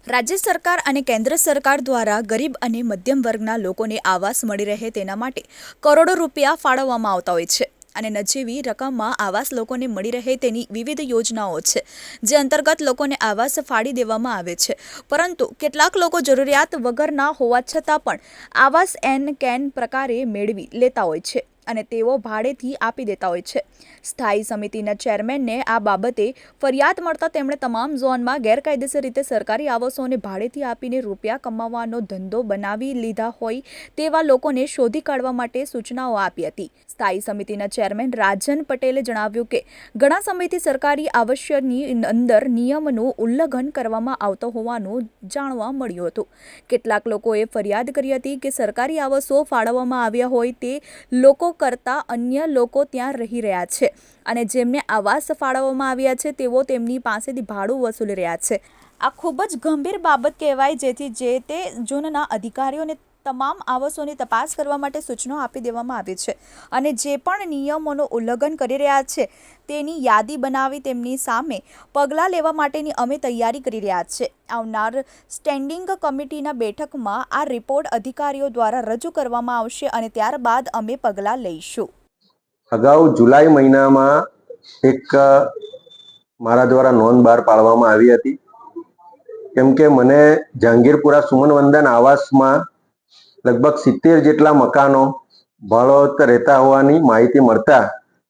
રાજ્ય સરકાર અને કેન્દ્ર સરકાર દ્વારા ગરીબ અને મધ્યમ વર્ગના લોકોને આવાસ મળી રહે તેના માટે કરોડો રૂપિયા ફાળવવામાં આવતા હોય છે અને નજીવી રકમમાં આવાસ લોકોને મળી રહે તેની વિવિધ યોજનાઓ છે જે અંતર્ગત લોકોને આવાસ ફાળી દેવામાં આવે છે, પરંતુ કેટલાક લોકો જરૂરિયાત વગરના હોવા છતાં પણ આવાસ એન કેન પ્રકારે મેળવી લેતા હોય છે અને તેઓ ભાડેથી આપી દેતા હોય છે। સ્થાયી સમિતિના ચેરમેનને આ બાબતે ફરિયાદ મળતા તેમણે તમામ ઝોનમાં ગેરકાયદેસર રીતે સરકારી આવાસોને ભાડેથી આપીને રૂપિયા કમાવાનો ધંધો બનાવી લીધા હોય તેવા લોકોને શોધી કાઢવા માટે સૂચનાઓ આપી હતી। સ્થાયી સમિતિના ચેરમેન રાજન પટેલે જણાવ્યું કે ઘણા સમયથી સરકારી આવાસની અંદર નિયમનું ઉલ્લંઘન કરવામાં આવતો હોવાનું જાણવા મળ્યું હતું। કેટલાક લોકોએ ફરિયાદ કરી હતી કે સરકારી આવાસો ફાળવવામાં આવ્યા હોય તે લોકો કરતા અન્ય લોકો ત્યાં રહી રહ્યા છે અને જેમને આવાસ ફાળવવામાં આવ્યા છે તેઓ તેમની પાસેથી ભાડું વસૂલી રહ્યા છે। આ ખૂબ જ ગંભીર બાબત કહેવાય, જેથી જે તે ઝોનના અધિકારીઓને તમામ આવાસોની તપાસ કરવા માટે સૂચનો આપી દેવામાં આવી છે અને જે પણ નિયમોનું ઉલ્લંઘન કરી રહ્યા છે તેની યાદી બનાવી તેમની સામે પગલાં લેવા માટેની અમે તૈયારી કરી રહ્યા છે। આવનાર સ્ટેન્ડિંગ કમિટીના બેઠકમાં આ રિપોર્ટ અધિકારીઓ દ્વારા રજૂ કરવામાં આવશે અને ત્યારબાદ અમે પગલાં લઈશું। અગાઉ જુલાઈ મહિનામાં એક મારા દ્વારા નોંધ બહાર પાડવામાં આવી હતી, કેમ કે મને જહાંગીરપુરા સુમન વંદન આવાસમાં લગભગ 70 જેટલા મકાનો ભાડોત રહેતા હોવાની માહિતી મળતા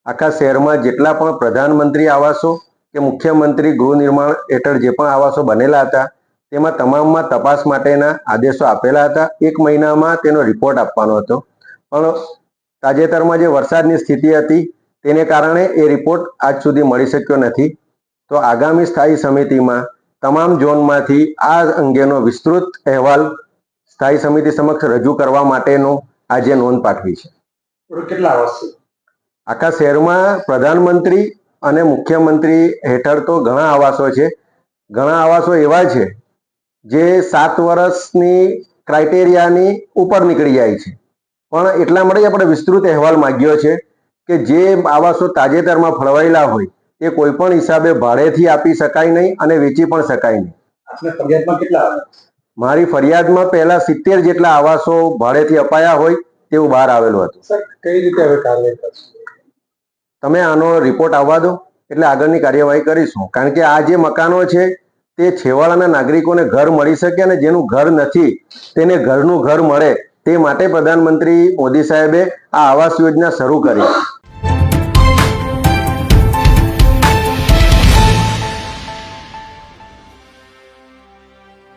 આખા શહેરમાં જેટલા પણ પ્રધાનમંત્રી આવાસો કે મુખ્યમંત્રી ગૃહ નિર્માણ હેઠળ જે પણ આવાસો બનેલા હતા તેમાં તમામમાં તપાસ માટેના આદેશો આપેલા હતા। 1 મહિનામાં તેનો રિપોર્ટ આપવાનો હતો, પણ તાજેતરમાં જે વરસાદની સ્થિતિ હતી તેને કારણે એ રિપોર્ટ આજ સુધી મળી શક્યો નથી। તો આગામી સ્થાયી સમિતિમાં તમામ ઝોનમાંથી આ અંગેનો વિસ્તૃત અહેવાલ સ્થાયી સમિતિ સમક્ષ રજૂ કરવા માટેનો આજે નોંધ પાઠવી છે। કેટલા આવાસ છે આખા શહેરમાં? પ્રધાનમંત્રી અને મુખ્યમંત્રી હેઠળ તો ઘણા આવાસો છે। ઘણા આવાસો એવા છે જે 7 વર્ષની ક્રાઇટેરિયાની ઉપર નીકળી જાય છે, પણ એટલા માટે આપણે વિસ્તૃત અહેવાલ માંગ્યો છે કે જે આવાસો તાજેતરમાં ફળવાયેલા હોય તે કોઈ પણ હિસાબે ભાડેથી આપી શકાય નહીં અને વેચી પણ શકાય નહીં। આપને ફરિયાદમાં કેટલા આવ્યા? મારી ફરિયાદમાં પહેલા 70 જેટલા આવાસો ભાડેથી અપાયા હોય તેવું બહાર આવેલું હતું। સર, કઈ રીતે હવે કાર્યવાહી કરશો? તમે આનો રિપોર્ટ આવવા દો એટલે આગળની કાર્યવાહી કરીશું, કારણ કે આ જે મકાનો છે તે છેવાડાના નાગરિકોને ઘર મળી શકે અને જેનું ઘર નથી તેને ઘરનું ઘર મળે તે માટે પ્રધાનમંત્રી મોદી સાહેબે આ આવાસ યોજના શરૂ કરી।